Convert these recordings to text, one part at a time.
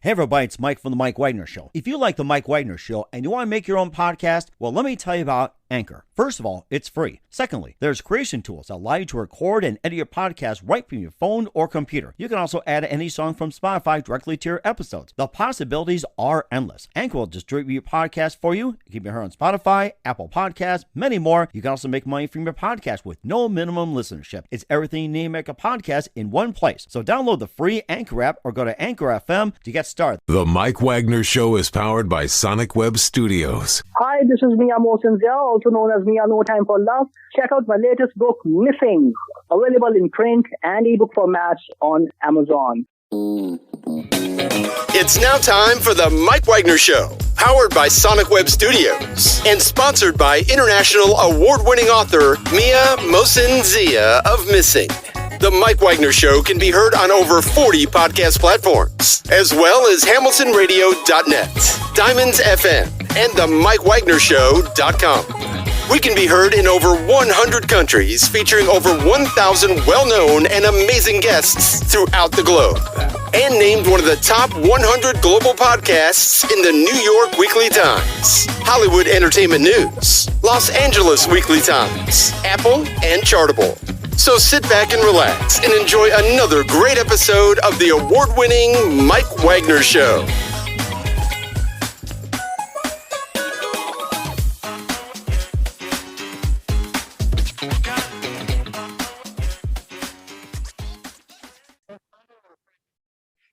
Hey everybody, it's Mike from the Mike Wagner Show. If you like the Mike Wagner Show and you want to make your own podcast, well, let me tell you about Anchor. First of all, it's free. Secondly, there's creation tools that allow you to record and edit your podcast right from your phone or computer. You can also add any song from Spotify directly to your episodes. The possibilities are endless. Anchor will distribute your podcast for you. You can be heard on Spotify, Apple Podcasts, many more. You can also make money from your podcast with no minimum listenership. It's everything you need to make a podcast in one place. So download the free Anchor app or go to Anchor FM to get started. The Mike Wagner Show is powered by Sonic Web Studios. Hi, this is Mia Mosinzia, also known as Mia No Time for Love. Check out my latest book, Missing, available in print and ebook formats on Amazon. It's now time for the Mike Wagner Show, powered by Sonic Web Studios and sponsored by international award-winning author Mia Mosinzia of Missing. The Mike Wagner Show can be heard on over 40 podcast platforms, as well as HamiltonRadio.net, Diamonds FM, and the MikeWagnerShow.com. We can be heard in over 100 countries, featuring over 1,000 well-known and amazing guests throughout the globe. And named one of the top 100 global podcasts in the New York Weekly Times, Hollywood Entertainment News, Los Angeles Weekly Times, Apple, and Chartable. So sit back and relax and enjoy another great episode of the award-winning Mike Wagner Show.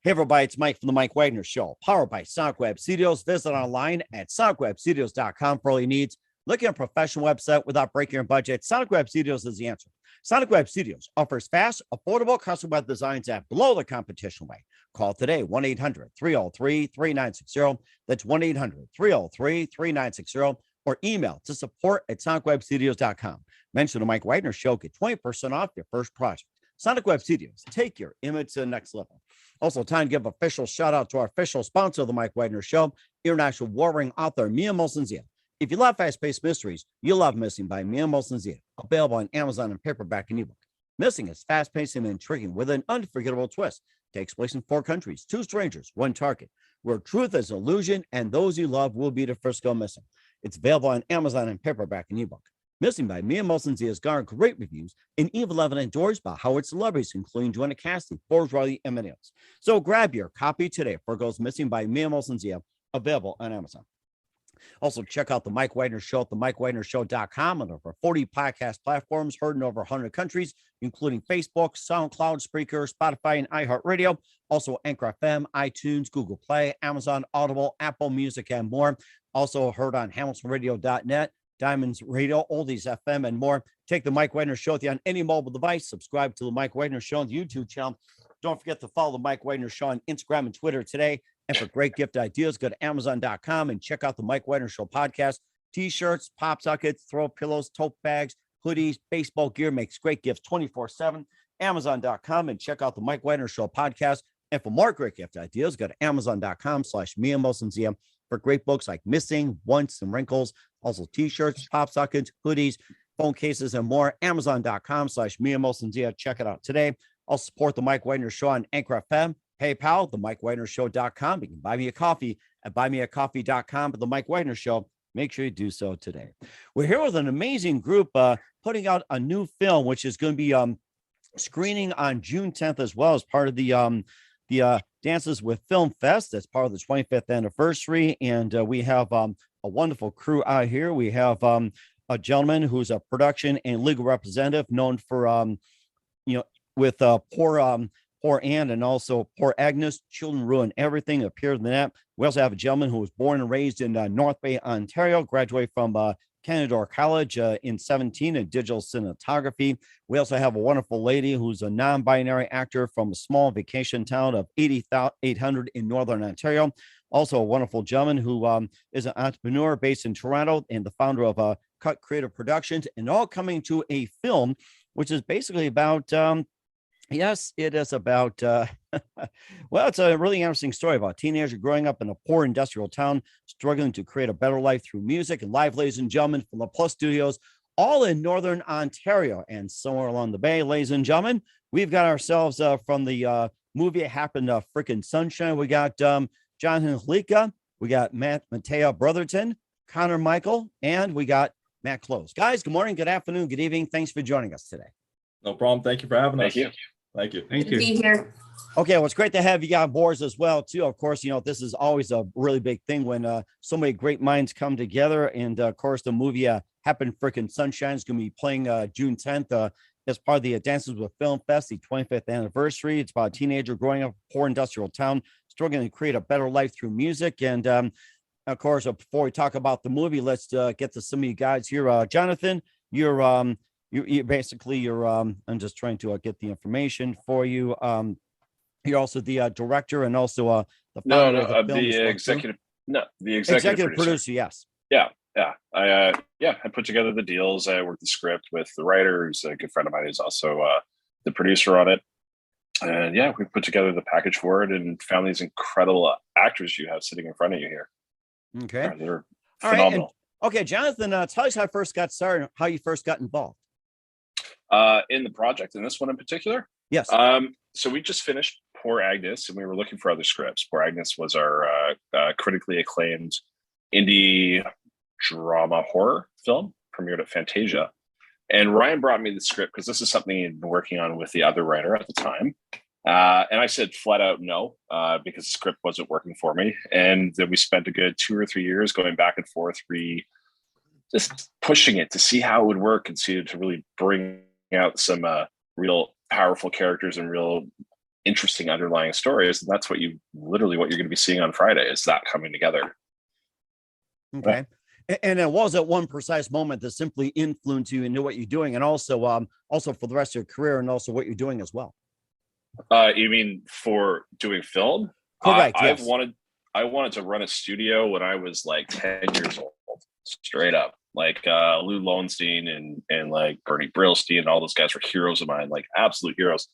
Hey everybody, it's Mike from the Mike Wagner Show, powered by Sonic Web Studios. Visit online at sonicwebstudios.com for all your needs. Looking at a professional website without breaking your budget? Sonic Web Studios is the answer. Sonic Web Studios offers fast, affordable custom web designs that blow the competition away. Call today, 1-800-303-3960. That's 1-800-303-3960. Or email to support@sonicwebstudios.com. Mention the Mike Wagner Show. Get 20% off your first project. Sonic Web Studios. Take your image to the next level. Also, time to give official shout out to our official sponsor of the Mike Wagner Show, international warring author Mia Mosinzia. If you love fast-paced mysteries, you'll love Missing by Mia Mosinzia, available on Amazon and paperback and ebook. Missing is fast-paced and intriguing with an unforgettable twist. Takes place in 4 countries, 2 strangers, 1 target, where truth is illusion and those you love will be the first go missing. It's available on Amazon and paperback and ebook. Missing by Mia Mosinzia has garnered great reviews and even 11 endorsed by Howard celebrities, including Joanna Cassidy, Forbes, Riley, and many others. So grab your copy today for Goes Missing by Mia Mosinzia, available on Amazon. Also, check out the Mike Wagner Show at themikewagnershow.com and over 40 podcast platforms heard in over 100 countries, including Facebook, SoundCloud, Spreaker, Spotify, and iHeartRadio. Also, Anchor FM, iTunes, Google Play, Amazon, Audible, Apple Music, and more. Also heard on HamiltonRadio.net, Diamonds Radio, Oldies FM, and more. Take the Mike Wagner Show with you on any mobile device. Subscribe to the Mike Wagner Show on the YouTube channel. Don't forget to follow the Mike Wagner Show on Instagram and Twitter today. And for great gift ideas, go to Amazon.com and check out the Mike Wagner Show podcast. T-shirts, pop sockets, throw pillows, tote bags, hoodies, baseball gear makes great gifts 24/7. Amazon.com and check out the Mike Wagner Show podcast. And for more great gift ideas, go to Amazon.com/Mia Mosinzia for great books like Missing, Once, and Wrinkles. Also T-shirts, pop sockets, hoodies, phone cases, and more. Amazon.com/Mia Mosinzia. Check it out today. I'll support the Mike Wagner Show on Anchor FM, PayPal, themikewagnershow.com. You can buy me a coffee at buymeacoffee.com. But the Mike Wagner Show, make sure you do so today. We're here with an amazing group putting out a new film, which is going to be screening on June 10th as well as part of the Dances with Film Fest. That's part of the 25th anniversary. And we have a wonderful crew out here. We have a gentleman who's a production and legal representative known for, with Poor Ann and also Poor Agnes, Children Ruin Everything, appeared in that. We also have a gentleman who was born and raised in North Bay, Ontario, graduated from Canadore College in 17 in digital cinematography. We also have a wonderful lady who's a non-binary actor from a small vacation town of 800 in Northern Ontario. Also a wonderful gentleman who is an entrepreneur based in Toronto and the founder of Cut Creative Productions, and all coming to a film, which is basically about yes, it is about, well, it's a really interesting story about a teenager growing up in a poor industrial town, struggling to create a better life through music and live, ladies and gentlemen, from the Plus Studios, all in Northern Ontario. And somewhere along the bay, ladies and gentlemen, we've got ourselves from the movie happened, freaking sunshine. We got Jonathan Halika, we got Mateo Brotherton, Connor Michael, and we got Matt Close. Guys, good morning, good afternoon, good evening. Thanks for joining us today. No problem. Thank you for having us. Thank you. Thank you. Good to be here. Okay, well, it's great to have you on board as well, too. Of course, this is always a really big thing when so many great minds come together. And of course, the movie Happened Frickin' Sunshine is going to be playing June 10th as part of the Dances with Film Fest, the 25th anniversary. It's about a teenager growing up in a poor industrial town, struggling to create a better life through music. And of course, before we talk about the movie, let's get to some of you guys here. Jonathan, you're basically I'm just trying to get the information for you. You're also the director and also the founder of the film as well, the executive producer. Yes. Yeah. I put together the deals. I worked the script with the writer, who's a good friend of mine, who's also the producer on it. And yeah, we put together the package for it and found these incredible actors you have sitting in front of you here. Okay. They're all phenomenal. Right. Okay, Jonathan, tell us how you first got started, how you first got involved. In the project, in this one in particular? Yes. So we just finished Poor Agnes, and we were looking for other scripts. Poor Agnes was our critically acclaimed indie drama horror film, premiered at Fantasia. And Ryan brought me the script because this is something he'd been working on with the other writer at the time. And I said flat out no, because the script wasn't working for me. And then we spent a good 2 or 3 years going back and forth, just pushing it to see how it would work and see to really bring out some real powerful characters and real interesting underlying stories. And that's what you're going to be seeing on Friday, is that coming together. Okay. And it was at one precise moment that simply influenced you into what you're doing, and also for the rest of your career, and also what you're doing as well. You mean for doing film? Correct. Yes. I wanted to run a studio when I was like 10 years old, straight up. Like Lou Lowenstein and like Bernie Brillstein and all those guys were heroes of mine, like absolute heroes.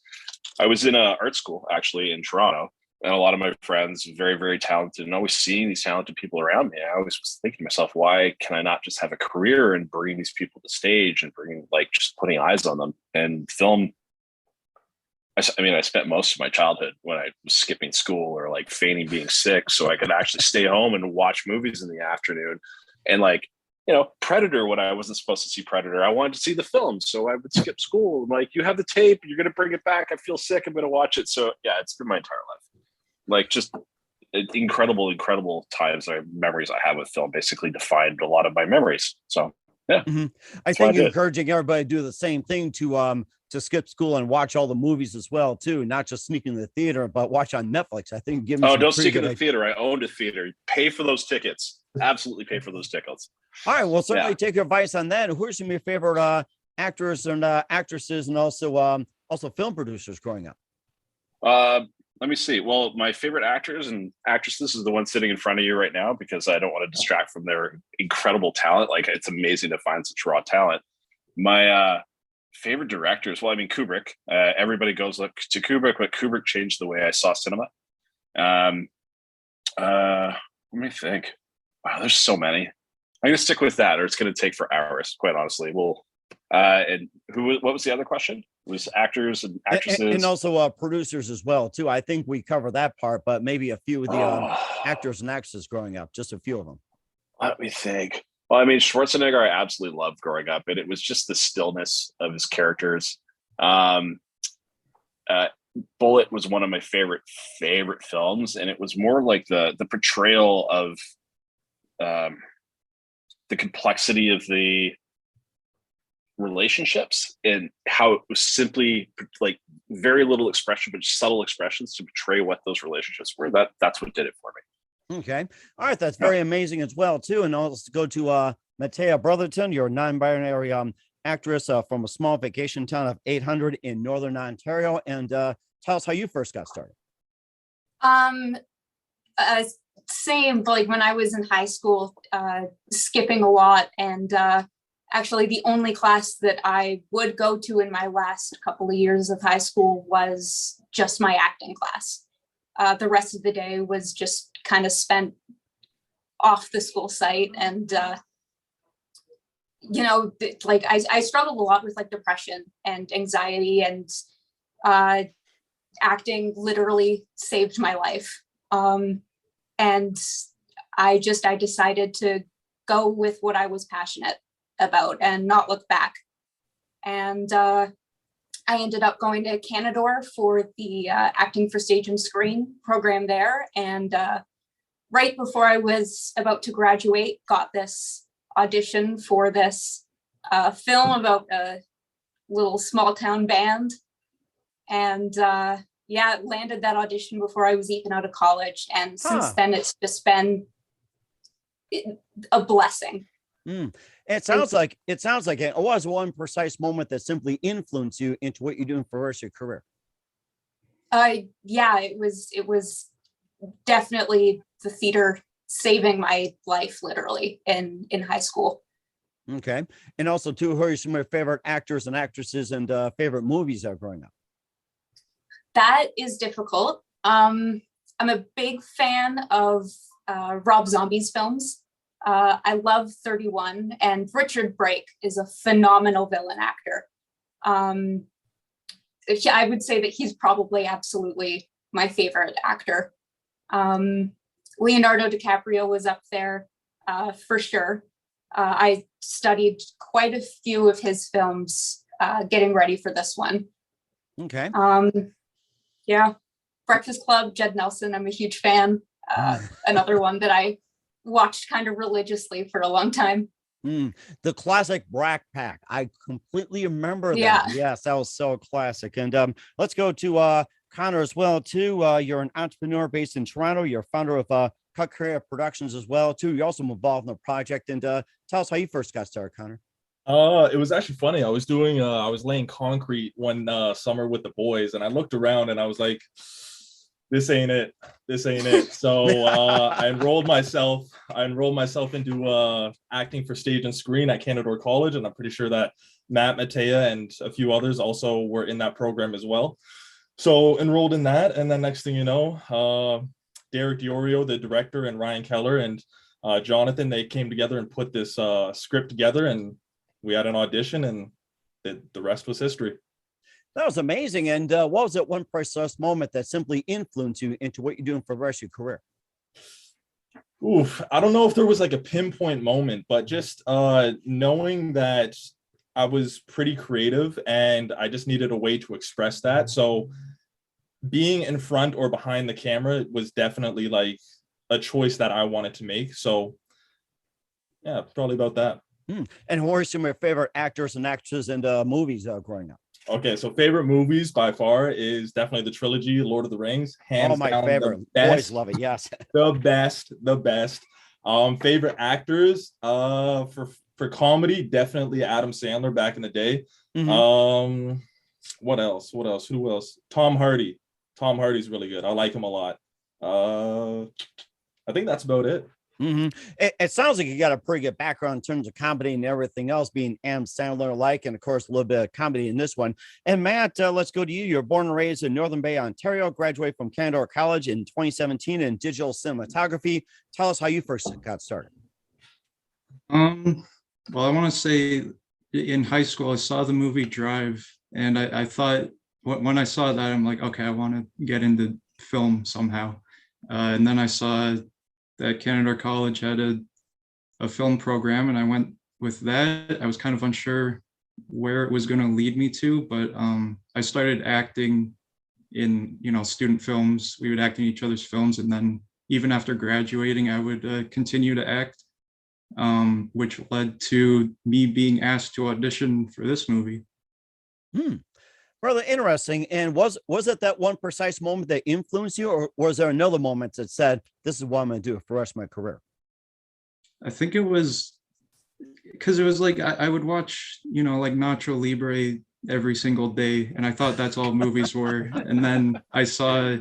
I was in art school actually in Toronto, and a lot of my friends, very, very talented, and always seeing these talented people around me. I always was thinking to myself, why can I not just have a career and bring these people to stage and just putting eyes on them? And film, I spent most of my childhood when I was skipping school or like feigning being sick so I could actually stay home and watch movies in the afternoon. And Predator, when I wasn't supposed to see Predator, I wanted to see the film. So I would skip school. I'm like, you have the tape, you're going to bring it back. I feel sick, I'm going to watch it. So yeah, it's been my entire life. Like just incredible times, memories I have with film basically defined a lot of my memories. So yeah. Mm-hmm. I think encouraging everybody to do the same thing, to skip school and watch all the movies as well too, not just sneak in the theater, but watch on Netflix. I think don't sneak in the theater. I owned a theater. Pay for those tickets. Absolutely pay for those tickets. All right, well, certainly take your advice on that. Who are some of your favorite actors and actresses, and also film producers growing up? Let me see. Well, my favorite actors and actresses is the one sitting in front of you right now, because I don't want to distract from their incredible talent. Like, it's amazing to find such raw talent. My favorite directors, well, I mean, Kubrick. Everybody goes look to Kubrick, but Kubrick changed the way I saw cinema. Let me think. Wow, there's so many. I'm gonna stick with that, or it's gonna take for hours, quite honestly. And what was the other question? It was actors and actresses, and also producers as well too. I think we cover that part, but maybe a few of the actors and actresses growing up, just a few of them. Let me think. Well, I mean, Schwarzenegger, I absolutely loved growing up, and it was just the stillness of his characters. Bullet was one of my favorite films, and it was more like the portrayal of the complexity of the relationships and how it was simply like very little expression, but subtle expressions to portray what those relationships were. That's what did it for me. Okay. All right. That's very amazing as well too. And I'll go to Mattea Brotherton, your non-binary actress from a small vacation town of 800 in Northern Ontario. And tell us how you first got started. Same, like when I was in high school, skipping a lot, and actually the only class that I would go to in my last couple of years of high school was just my acting class. The rest of the day was just kind of spent off the school site, and I struggled a lot with like depression and anxiety, and acting literally saved my life. And I decided to go with what I was passionate about and not look back. And I ended up going to Canadore for the Acting for Stage and Screen program there. And right before I was about to graduate, got this audition for this film about a little small town band. And landed that audition before I was even out of college. And since then, it's just been a blessing. It sounds like it was one precise moment that simply influenced you into what you're doing for the rest of your career. It was definitely the theater saving my life, literally, in high school. Okay. And also, too, who are some of your favorite actors and actresses and favorite movies growing up? That is difficult. I'm a big fan of Rob Zombie's films. I love 31, and Richard Brake is a phenomenal villain actor. I would say that he's probably absolutely my favorite actor. Leonardo DiCaprio was up there for sure. I studied quite a few of his films getting ready for this one. Okay. Breakfast Club, Jed Nelson, I'm a huge fan. Another one that I watched kind of religiously for a long time. The classic Brat Pack. I completely remember that. Yeah. Yes, that was so classic. And let's go to Connor as well, too. You're an entrepreneur based in Toronto. You're founder of Cut Creative Productions as well, too. You're also involved in the project. And tell us how you first got started, Connor. It was actually funny. I was laying concrete one summer with the boys, and I looked around and I was like, this ain't it. So I enrolled myself into acting for stage and screen at Canadore College, and I'm pretty sure that Matt Matea and a few others also were in that program as well. So enrolled in that, and then next thing you know, Derek Diorio, the director, and Ryan Keller and Jonathan, they came together and put this script together, and we had an audition, and the rest was history. That was amazing. And what was that one precise moment that simply influenced you into what you're doing for the rest of your career? I don't know if there was like a pinpoint moment, but just knowing that I was pretty creative and I just needed a way to express that. So being in front or behind the camera was definitely like a choice that I wanted to make. So yeah, probably about that. And who are some of your favorite actors and actresses and movies growing up? Okay, so favorite movies by far is definitely the trilogy, Lord of the Rings. Hands my down, favorite. Boys love it. Yes. the best. Favorite actors for comedy, definitely Adam Sandler back in the day. Mm-hmm. What else? Who else? Tom Hardy. Tom Hardy's really good. I like him a lot. I think that's about it. Mm-hmm. It sounds like you got a pretty good background in terms of comedy and everything else, being Adam Sandler like, and of course a little bit of comedy in this one. And Matt, let's go to you. You're born and raised in Northern Bay, Ontario, graduated from Canadore College in 2017 in digital cinematography. Tell us how you first got started. Well, I want to say in high school, I saw the movie Drive, and I thought when I saw that, I'm like, okay, I want to get into film somehow. And then I saw that Canadore College had a film program, and I went with that. I was kind of unsure where it was going to lead me to, but I started acting in, student films. We would act in each other's films, and then even after graduating, I would continue to act, which led to me being asked to audition for this movie. Really interesting. And was it that one precise moment that influenced you, or was there another moment that said, this is what I'm going to do for the rest of my career? I think it was because it was like I would watch, like Nacho Libre every single day, and I thought that's all movies were. And then I saw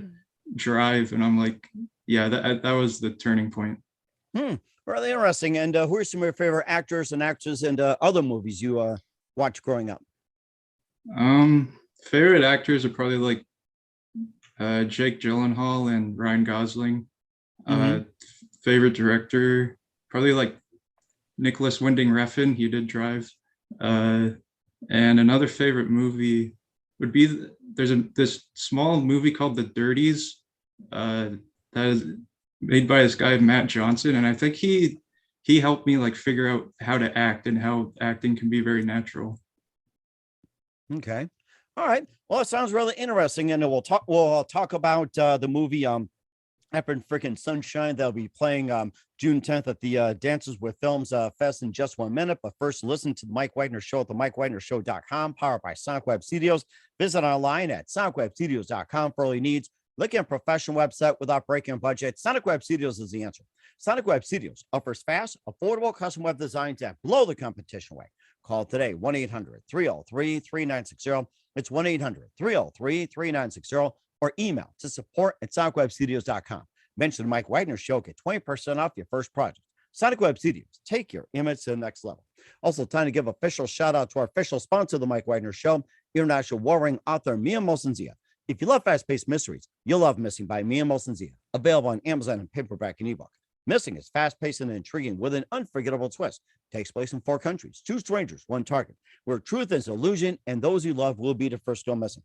Drive, and I'm like, yeah, that was the turning point. Really interesting. And who are some of your favorite actors and actresses and other movies you watched growing up? Favorite actors are probably like Jake Gyllenhaal and Ryan Gosling. Favorite director, probably like Nicholas Winding Refn. He did Drive. And another favorite movie would be there's this small movie called The Dirties that is made by this guy Matt Johnson, and I think he helped me like figure out how to act and how acting can be very natural. Okay. All right. Well, it sounds really interesting, and we'll talk about the movie After Freaking Sunshine. They'll be playing June 10th at the Dances with Films Fest in just 1 minute. But first, listen to the Mike Wagner Show at the MikeWagnerShow.com, powered by Sonic Web Studios. Visit online at SonicWebStudios.com for all your needs. Look at a professional website without breaking a budget. Sonic Web Studios is the answer. Sonic Web Studios offers fast, affordable custom web designs that blow the competition away. Call today, 1-800-303-3960. It's 1-800-303-3960. Or email to support@sonicwebstudios.com. Mention the Mike Wagner Show. Get 20% off your first project. Sonic Web Studios. Take your image to the next level. Also, time to give official shout out to our official sponsor of the Mike Wagner Show, international warring author Mia Mosensia. If you love fast-paced mysteries, you'll love Missing by Mia Mosensia. Available on Amazon in paperback and ebook. Missing is fast-paced and intriguing with an unforgettable twist. Takes place in 4 countries, 2 strangers, 1 target, where truth is illusion and those you love will be the first to go missing.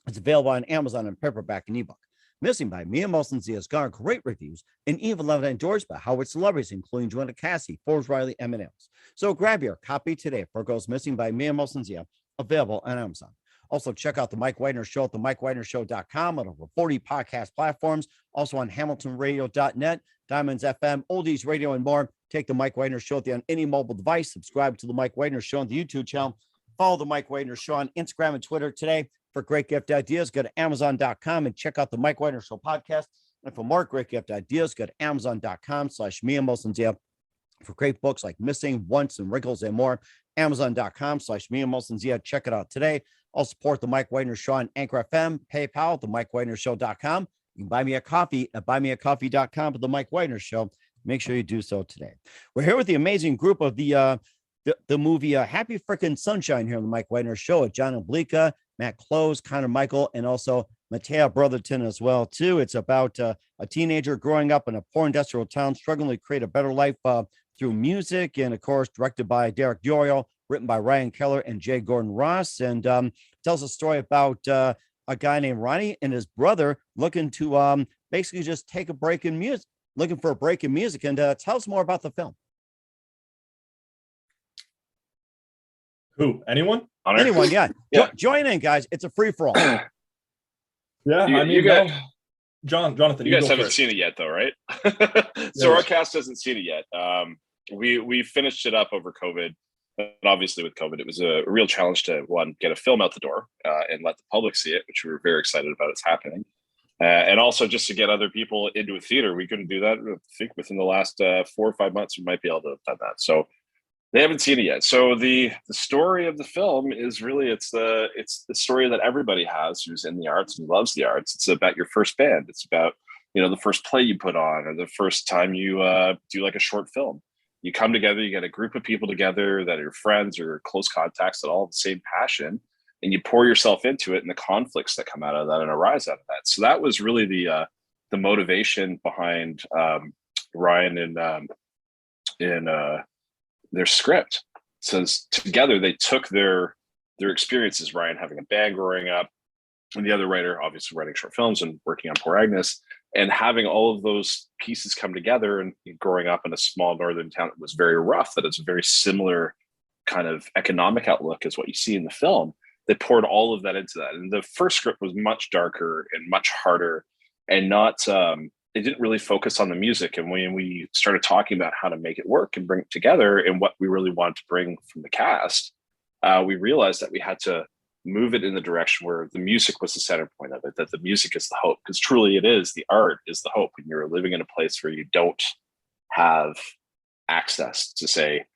It's available on Amazon in paperback and ebook. Missing by Mia Mosensia has garnered great reviews and even loved and endorsed by Howard celebrities, including Joanna Cassie, Forbes Riley, and else. So grab your copy today for Goes Missing by Mia Mosensia, available on Amazon. Also, check out the Mike Wagner Show at the MikeWagnerShow.com on over 40 podcast platforms. Also on HamiltonRadio.net, Diamonds FM, Oldies Radio, and more. Take the Mike Wagner Show on any mobile device. Subscribe to the Mike Wagner Show on the YouTube channel. Follow the Mike Wagner Show on Instagram and Twitter today. For great gift ideas, go to Amazon.com and check out the Mike Wagner Show podcast. And for more great gift ideas, go to Amazon.com/Mia Mosensia. For great books like Missing, Once, and Wrinkles, and more, Amazon.com/Mia Mosensia. Check it out today. I'll support the Mike Wagner Show on Anchor FM, PayPal, the MikeWagnerShow.com. You can buy me a coffee at buymeacoffee.com for the Mike Wagner Show. Make sure you do so today. We're here with the amazing group of the movie Happy Frickin' Sunshine here on the Mike Wagner Show at John Oblique, Matt Close, Connor Michael, and also Mattea Brotherton as well, too. It's about a teenager growing up in a poor industrial town, struggling to create a better life through music, and, of course, directed by Derek Diorio, written by Ryan Keller and Jay Gordon Ross, and tells a story about a guy named Ronnie and his brother looking to basically just take a break in music, looking for a break in music, and tell us more about the film. Who? Anyone? Anyone, yeah. Yeah. Join in, guys. It's a free-for-all. Yeah, Jonathan, you guys haven't first. seen it yet, though, right? So our cast hasn't seen it yet. We finished it up over COVID, but obviously with COVID, it was a real challenge to get a film out the door and let the public see it, which we were very excited about. It's happening, and also just to get other people into a theater. We couldn't do that. I think within the last 4 or 5 months, we might be able to have done that. So they haven't seen it yet. So the story of the film is really it's the story that everybody has who's in the arts and loves the arts. It's about your first band. It's about the first play you put on, or the first time you do like a short film. You come together, you get a group of people together that are your friends or close contacts that all have the same passion, and you pour yourself into it and the conflicts that come out of that and arise out of that. So that was really the motivation behind Ryan and their script. So together they took their experiences, Ryan having a band growing up, and the other writer obviously writing short films and working on Poor Agnes, and having all of those pieces come together, and growing up in a small northern town that was very rough, that it's a very similar kind of economic outlook as what you see in the film. They poured all of that into that. And the first script was much darker and much harder, and not it didn't really focus on the music. And when we started talking about how to make it work and bring it together and what we really wanted to bring from the cast, we realized that we had to move it in the direction where the music was the center point of it, that the music is the hope, because truly it is. The art is the hope. When you're living in a place where you don't have access to, say,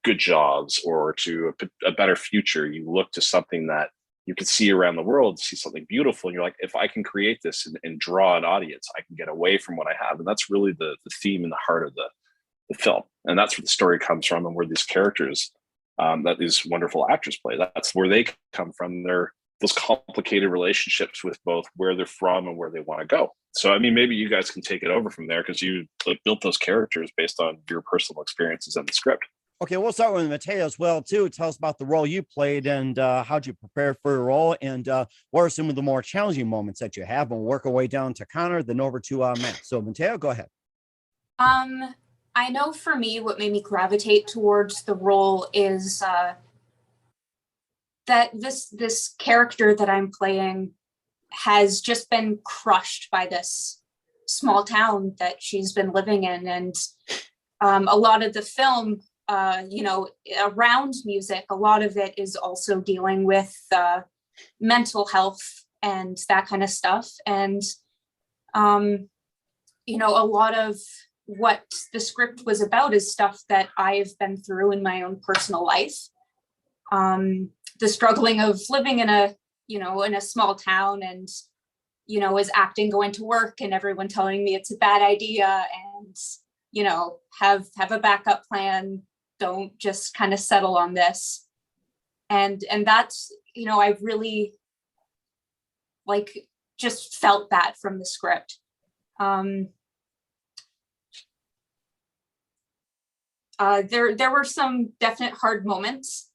good jobs or to a better future, you look to something that you can see around the world, see something beautiful, and you're like, if I can create this and draw an audience, I can get away from what I have. And that's really the theme and the heart of the film. And that's where the story comes from, and where these characters that these wonderful actors play, that's where they come from. They're those complicated relationships with both where they're from and where they want to go. So, I mean, maybe you guys can take it over from there, because you built those characters based on your personal experiences and the script. Okay, we'll start with Mateo as well too. Tell us about the role you played and how'd you prepare for your role, and what are some of the more challenging moments that you have, and we'll work our way down to Connor, then over to Matt. So Mateo, go ahead. I know for me, what made me gravitate towards the role is that this character that I'm playing has just been crushed by this small town that she's been living in, and a lot of the film, around music, a lot of it is also dealing with mental health and that kind of stuff, and a lot of what the script was about is stuff that I've been through in my own personal life. The struggling of living in a small town, and, as acting, going to work and everyone telling me it's a bad idea, and, have a backup plan. Don't just kind of settle on this. And that's, I've really just felt that from the script. There were some definite hard moments.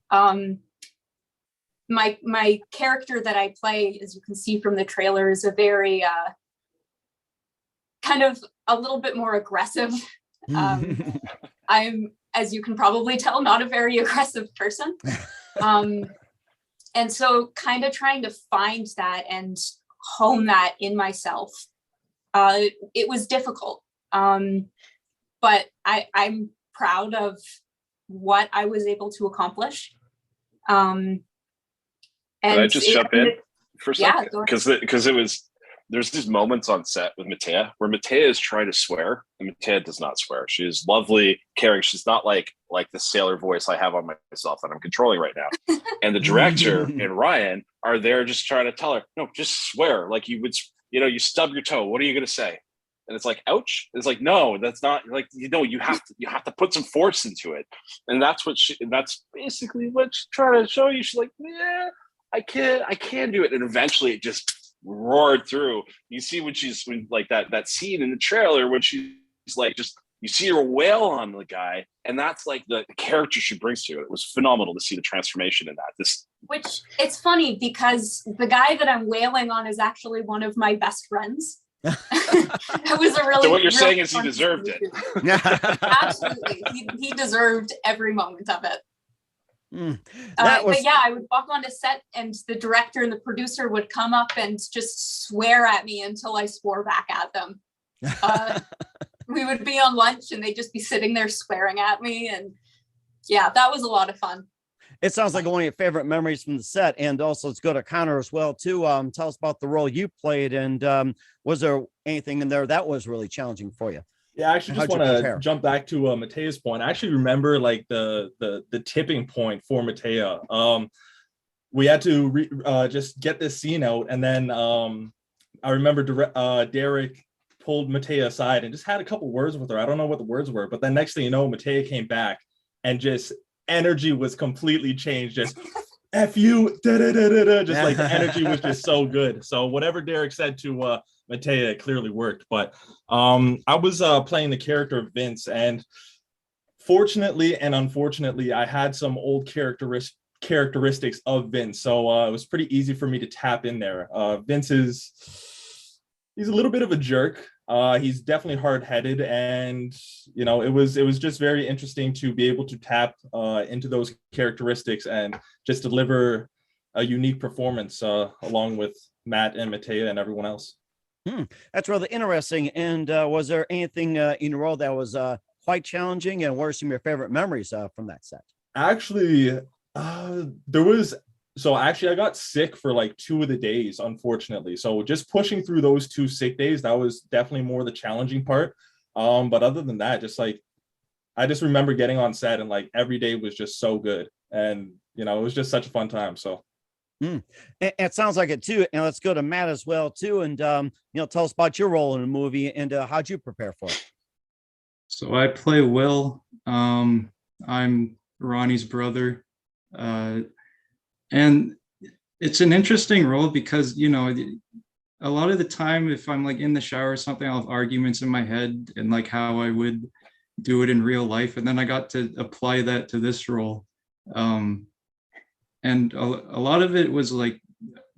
My character that I play, as you can see from the trailer, is a very kind of a little bit more aggressive. I'm, as you can probably tell, not a very aggressive person. And so kind of trying to find that and hone that in myself, it was difficult. But I'm proud of what I was able to accomplish. And Can I just jump in for a second? Because there's these moments on set with Matea where Matea is trying to swear, and Matea does not swear. She is lovely, caring. She's not like the sailor voice I have on myself that I'm controlling right now. And the director and Ryan are there just trying to tell her, no, just swear. Like you would, you stub your toe. What are you going to say? And it's like, ouch. It's like, no, that's not you have to put some force into it. And that's basically what she's trying to show you. She's like, yeah, I can do it. And eventually it just roared through. You see when that scene in the trailer when she's like, just, you see her wail on the guy, and that's like the character she brings to it. It was phenomenal to see the transformation in that. Which it's funny because the guy that I'm wailing on is actually one of my best friends. It was a really. So what you're saying is he deserved it. Absolutely, he deserved every moment of it. But yeah, I would walk onto set, and the director and the producer would come up and just swear at me until I swore back at them. We would be on lunch, and they'd just be sitting there swearing at me, and yeah, that was a lot of fun. It sounds like one of your favorite memories from the set. And also, let's go to Connor as well too. Tell us about the role you played, and was there anything in there that was really challenging for you? Yeah, I actually just want to jump back to Matea's point. I actually remember the tipping point for Matea. We had to just get this scene out, and then I remember Derek pulled Matea aside and just had a couple words with her. I don't know what the words were, but then next thing you know, Matea came back and just energy was completely changed. Just F you, da, da, da, da, da. Just like the energy was just so good. So whatever Derek said to Matea, it clearly worked. But I was playing the character of Vince, and fortunately and unfortunately, I had some old characteristics of Vince. So it was pretty easy for me to tap in there. Vince he's a little bit of a jerk. He's definitely hard-headed, and it was just very interesting to be able to tap into those characteristics and just deliver a unique performance along with Matt and Matea and everyone else. That's really interesting. And was there anything in your role that was quite challenging, and what are some of your favorite memories from that set? Actually, there was. So actually, I got sick for like 2 of the days, unfortunately. So just pushing through those 2 sick days, that was definitely more the challenging part. But other than that, I just remember getting on set, and like every day was just so good. And, it was just such a fun time. So. It sounds like it too. And let's go to Matt as well too. And, tell us about your role in the movie, and how'd you prepare for it? So I play Will. I'm Ronnie's brother. And it's an interesting role because, a lot of the time, if I'm like in the shower or something, I'll have arguments in my head and like how I would, do it in real life. And then I got to apply that to this role. And a lot of it was like,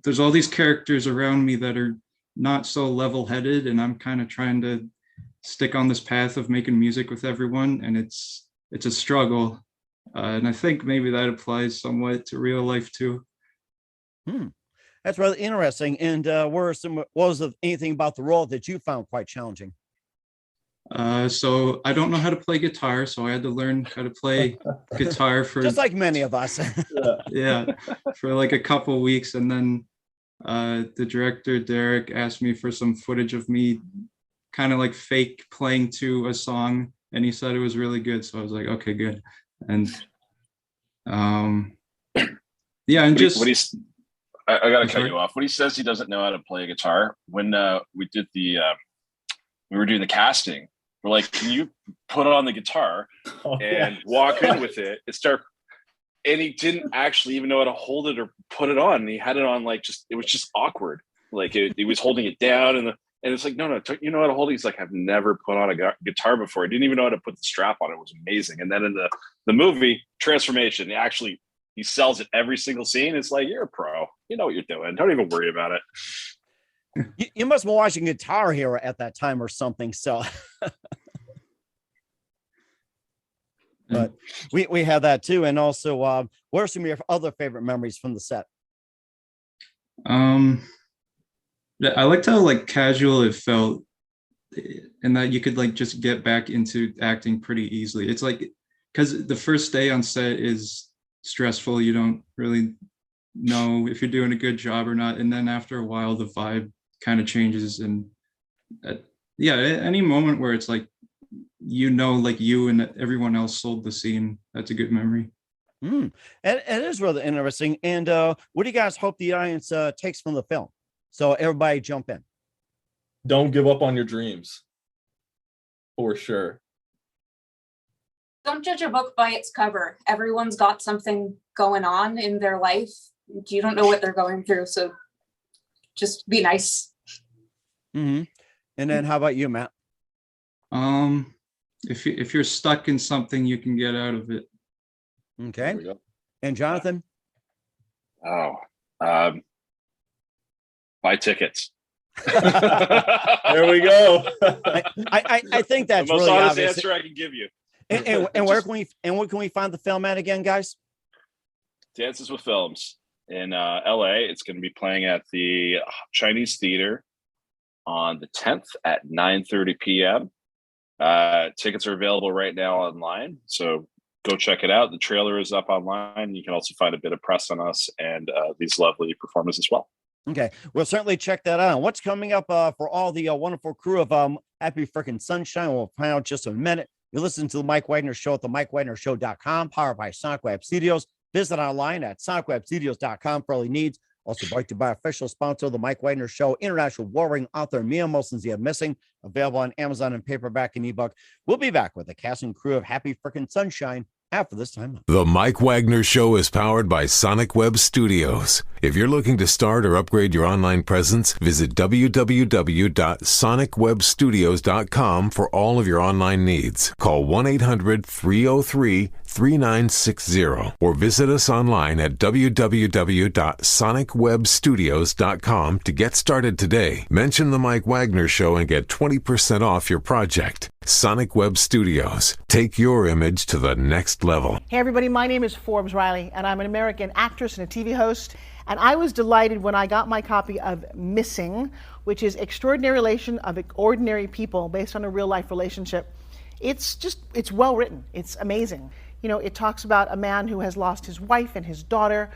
there's all these characters around me that are not so level-headed, and I'm kind of trying to stick on this path of making music with everyone, and it's a struggle. And I think maybe that applies somewhat to real life too. That's rather interesting. And anything about the role that you found quite challenging? So I don't know how to play guitar, so I had to learn how to play guitar for just like many of us. Yeah, for like a couple weeks, and then the director Derek asked me for some footage of me kind of like fake playing to a song, and he said it was really good, so I was like, okay, good. And yeah, and I gotta cut you off. When he says he doesn't know how to play a guitar, when we were doing the casting, we're like, can you put on the guitar and walk in with it and start? And he didn't actually even know how to hold it or put it on. And he had it on like it was just awkward. Like he was holding it down, and it's like, no, you know how to hold it? He's like, I've never put on a guitar before. I didn't even know how to put the strap on. It was amazing. And then in the movie transformation, he sells it every single scene. It's like, you're a pro. You know what you're doing. Don't even worry about it. You must have been watching Guitar Hero at that time or something. So, but we have that too. And also, what are some of your other favorite memories from the set? I liked how like casual it felt, and that you could like just get back into acting pretty easily. It's like, because the first day on set is stressful. You don't really know if you're doing a good job or not. And then after a while, the vibe kind of changes. And any moment where it's like, like you and everyone else sold the scene, that's a good memory. And it is really interesting. And what do you guys hope the audience takes from the film? So everybody jump in. Don't give up on your dreams. For sure. Don't judge a book by its cover. Everyone's got something going on in their life. You don't know what they're going through, so just be nice. And then how about you, Matt? If you're stuck in something, you can get out of it. Okay. And Jonathan? Buy tickets. There we go. I think that's the most really honest obvious. answer I can give you. And where can we find the film at again, guys? Dances with Films in LA. It's going to be playing at the Chinese Theater on the 10th at 9:30 p.m. Tickets are available right now online, so go check it out. The trailer is up online. You can also find a bit of press on us and these lovely performers as well. Okay, we'll certainly check that out. What's coming up for all the wonderful crew of Happy Frickin' Sunshine? We'll find out just a minute. You listen to the Mike Wagner Show at the MikeWagnerShow.com, powered by Sonic Web Studios. Visit online at SonicWebStudios.com for all your needs. Also brought to you by official sponsor of the Mike Wagner Show, international warring author Mia Molson's The Missing, available on Amazon and paperback and ebook. We'll be back with the cast and crew of Happy Frickin' Sunshine after this time. The Mike Wagner Show is powered by Sonic Web Studios. If you're looking to start or upgrade your online presence, visit www.sonicwebstudios.com for all of your online needs. Call 1-800-303-3960 or visit us online at www.sonicwebstudios.com to get started today. Mention the Mike Wagner Show and get 20% off your project. Sonic Web Studios. Take your image to the next level. Hey everybody, my name is Forbes Riley, and I'm an American actress and a TV host. And I was delighted when I got my copy of Missing, which is Extraordinary Relation of Ordinary People based on a real life relationship. It's well written. It's amazing. You know, it talks about a man who has lost his wife and his daughter,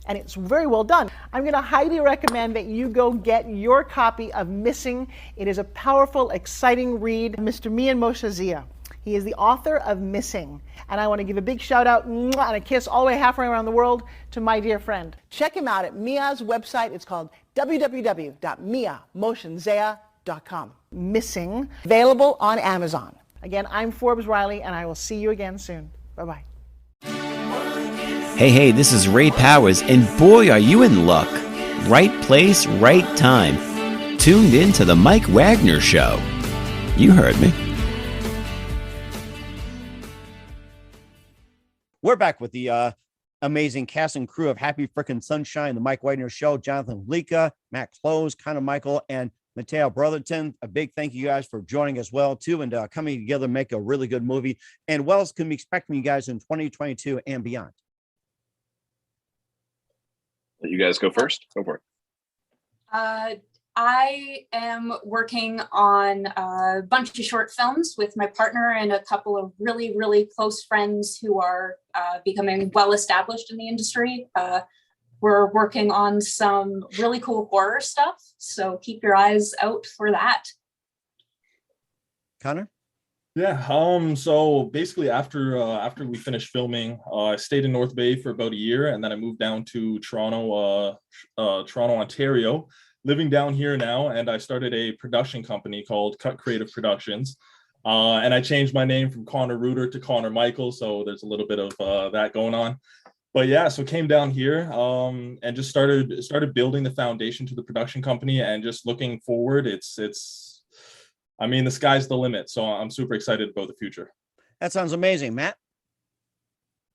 and it's very well done. I'm going to highly recommend that you go get your copy of Missing. It is a powerful, exciting read. Mr. Mian Moshe Zia. He is the author of Missing. And I want to give a big shout out and a kiss all the way halfway around the world to my dear friend. Check him out at Mia's website. It's called www.miamotionzea.com. Missing, available on Amazon. Again, I'm Forbes Riley, and I will see you again soon. Bye-bye. Hey, this is Ray Powers, and boy, are you in luck. Right place, right time. Tuned in to the Mike Wagner Show. You heard me. we're back with the amazing cast and crew of Happy Frickin' Sunshine, the Mike Wagner Show, Jonathan Lika, Matt Close, Connor Michael, and Mateo Brotherton. A big thank you guys for joining us well too, and coming together to make a really good movie. And what else can we expect from you guys in 2022 and beyond? Let you guys go first. Go for it. I am working on a bunch of short films with my partner and a couple of really, really close friends who are becoming well established in the industry. We're working on some really cool horror stuff, so keep your eyes out for that. Connor? Yeah. So basically, after we finished filming, I stayed in North Bay for about a year, and then I moved down to Toronto, Ontario. Living down here now, and I started a production company called Cut Creative Productions. And I changed my name from Connor Reuter to Connor Michael, so there's a little bit of that going on. But yeah, so came down here and just started building the foundation to the production company, and just looking forward. I mean, the sky's the limit, so I'm super excited about the future. That sounds amazing, Matt.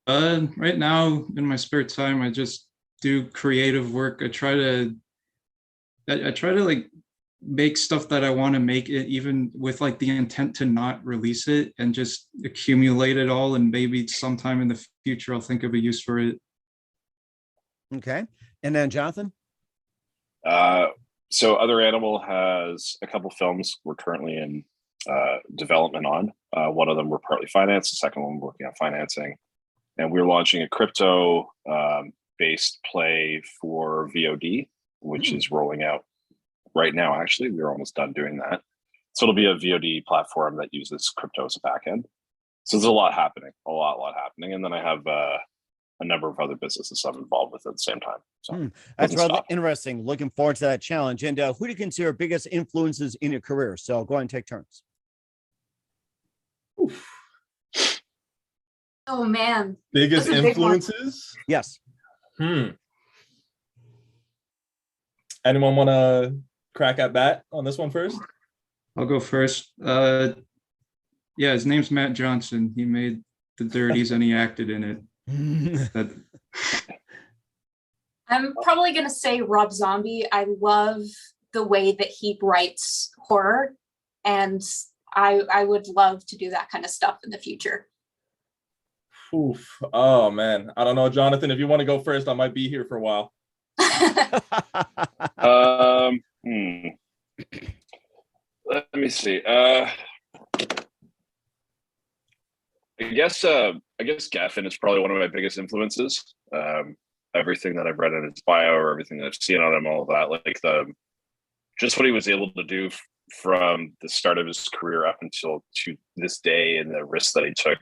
Right now in my spare time, I just do creative work. I try to like make stuff that I want to make, it even with like the intent to not release it, and just accumulate it all, and maybe sometime in the future I'll think of a use for it. Okay. And then Jonathan? So Other Animal has a couple films we're currently in development on. One of them we're partly financed, the second one we're working on financing. And we're launching a crypto based play for VOD, which is rolling out right now. Actually, we're almost done doing that. So it'll be a VOD platform that uses crypto as a backend. So there's a lot happening. And then I have a number of other businesses I'm involved with at the same time. So that's rather interesting. Looking forward to that challenge. And who do you consider biggest influences in your career? So go ahead and take turns. Oof. Oh man. Biggest influences? Yes. Anyone want to crack at bat on this one first? I'll go first. Yeah, his name's Matt Johnson. He made The Dirties and he acted in it. I'm probably going to say Rob Zombie. I love the way that he writes horror, and I would love to do that kind of stuff in the future. Oof. Oh man, I don't know, Jonathan, if you want to go first, I might be here for a while. Let me see. I guess Gaffin is probably one of my biggest influences. Everything that I've read in his bio, or everything that I've seen on him, all of that, like just what he was able to do from the start of his career up until to this day, and the risks that he took,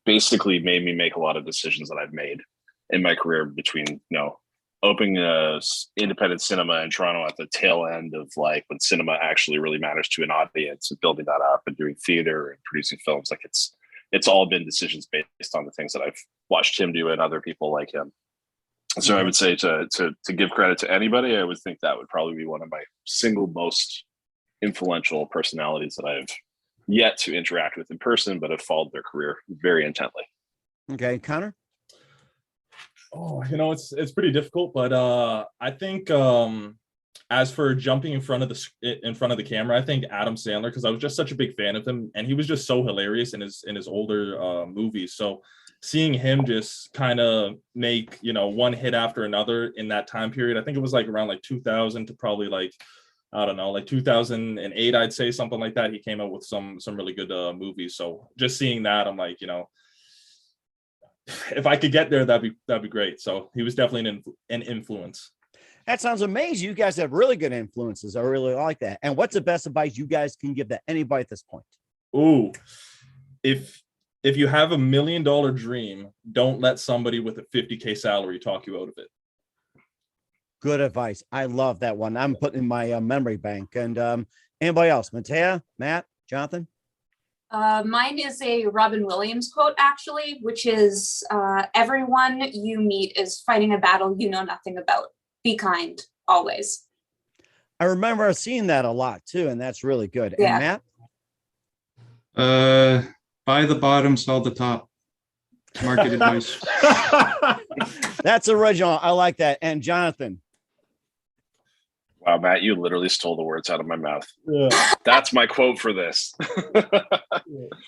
basically made me make a lot of decisions that I've made in my career, between opening a independent cinema in Toronto at the tail end of like when cinema actually really matters to an audience, and building that up, and doing theater and producing films. Like it's all been decisions based on the things that I've watched him do and other people like him. So I would say to give credit to anybody, I would think that would probably be one of my single most influential personalities that I've yet to interact with in person, but have followed their career very intently. Okay, Connor? Oh, it's pretty difficult, but I think as for jumping in front of the camera, I think Adam Sandler, because I was just such a big fan of him, and he was just so hilarious in his older movies. So seeing him just kind of make one hit after another in that time period, I think it was like around like 2000 to probably like, I don't know, like 2008, I'd say, something like that. He came out with some really good movies. So just seeing that, I'm like, if I could get there, that'd be great. So he was definitely an influence. That sounds amazing. You guys have really good influences. I really like that. And what's the best advice you guys can give to anybody at this point? Ooh, if you have $1 million dream, don't let somebody with a $50K salary talk you out of it. Good advice. I love that one. I'm putting in my memory bank. And anybody else? Matea, Matt, Jonathan? Mine is a Robin Williams quote, actually, which is, everyone you meet is fighting a battle you know nothing about. Be kind, always. I remember seeing that a lot, too, and that's really good. Yeah. And Matt? Buy the bottom, sell the top. market advice. That's original. I like that. And Jonathan. Wow, Matt, you literally stole the words out of my mouth. Yeah. That's my quote for this.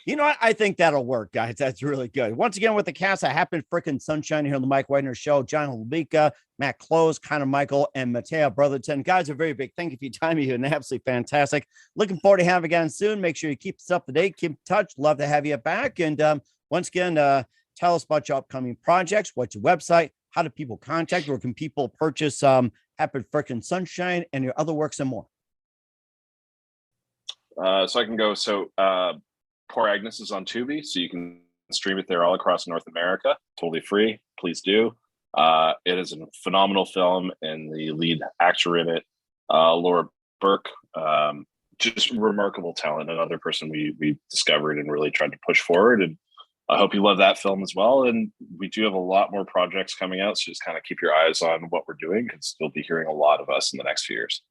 You know what? I think that'll work, guys. That's really good. Once again, with the cast, I happen freaking sunshine here on the Mike Wagner Show. John Halbika, Matt Close, Connor Michael, and Mateo Brotherton. Guys, a very big thank you for your time. You've been absolutely fantastic. Looking forward to having you again soon. Make sure you keep us up to date. Keep in touch. Love to have you back. And once again, tell us about your upcoming projects. What's your website? How do people contact you? Or can people purchase Happy Frickin' Sunshine and your other works and more? So I can go. So Poor Agnes is on Tubi, so you can stream it there all across North America. Totally free. Please do. It is a phenomenal film, and the lead actor in it, Laura Burke, just remarkable talent. Another person we discovered and really tried to push forward. And I hope you love that film as well. And we do have a lot more projects coming out, so just kind of keep your eyes on what we're doing, because you'll be hearing a lot of us in the next few years.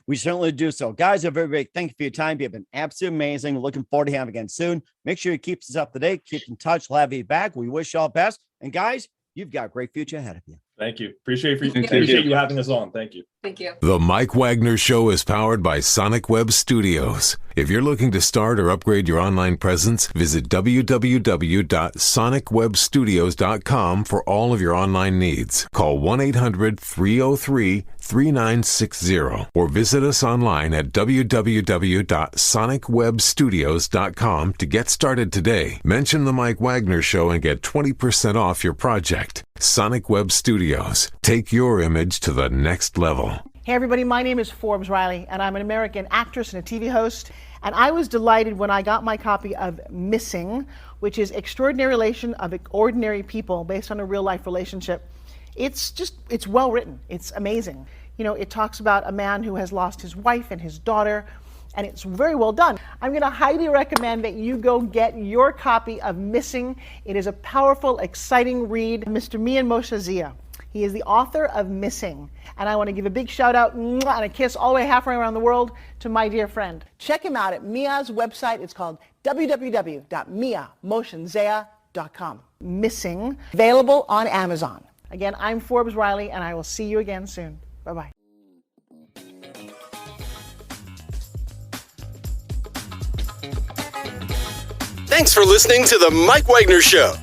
We certainly do so. Guys, a very big thank you for your time. You've been absolutely amazing. Looking forward to having you again soon. Make sure you keep us up to date. Keep in touch. We'll have you back. We wish you all the best. And guys, you've got a great future ahead of you. Thank you. Appreciate you having us on. Thank you. Thank you. The Mike Wagner Show is powered by Sonic Web Studios. If you're looking to start or upgrade your online presence, visit www.sonicwebstudios.com for all of your online needs. Call 1-800-303-3960 or visit us online at www.sonicwebstudios.com to get started today. Mention the Mike Wagner Show and get 20% off your project. Sonic Web Studios. Take your image to the next level. Hey everybody, my name is Forbes Riley, and I'm an American actress and a TV host. And I was delighted when I got my copy of Missing, which is Extraordinary Relation of Ordinary People based on a real life relationship. It's well written. It's amazing. You know, it talks about a man who has lost his wife and his daughter, and it's very well done. I'm going to highly recommend that you go get your copy of Missing. It is a powerful, exciting read. Mr. Mian Moshe Zia. He is the author of Missing. And I want to give a big shout out and a kiss all the way halfway around the world to my dear friend. Check him out at Mia's website. It's called www.miamotionzea.com. Missing, available on Amazon. Again, I'm Forbes Riley, and I will see you again soon. Bye-bye. Thanks for listening to The Mike Wagner Show.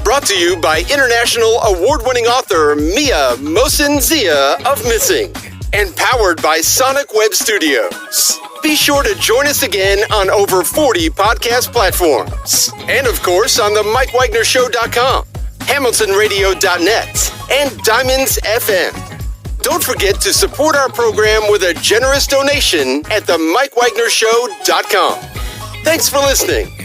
Brought to you by international award-winning author Mia Mohsen-Zia of Missing. And powered by Sonic Web Studios. Be sure to join us again on over 40 podcast platforms. And of course on the MikeWagnerShow.com, HamiltonRadio.net, and Diamonds FM. Don't forget to support our program with a generous donation at the MikeWagnerShow.com. Thanks for listening.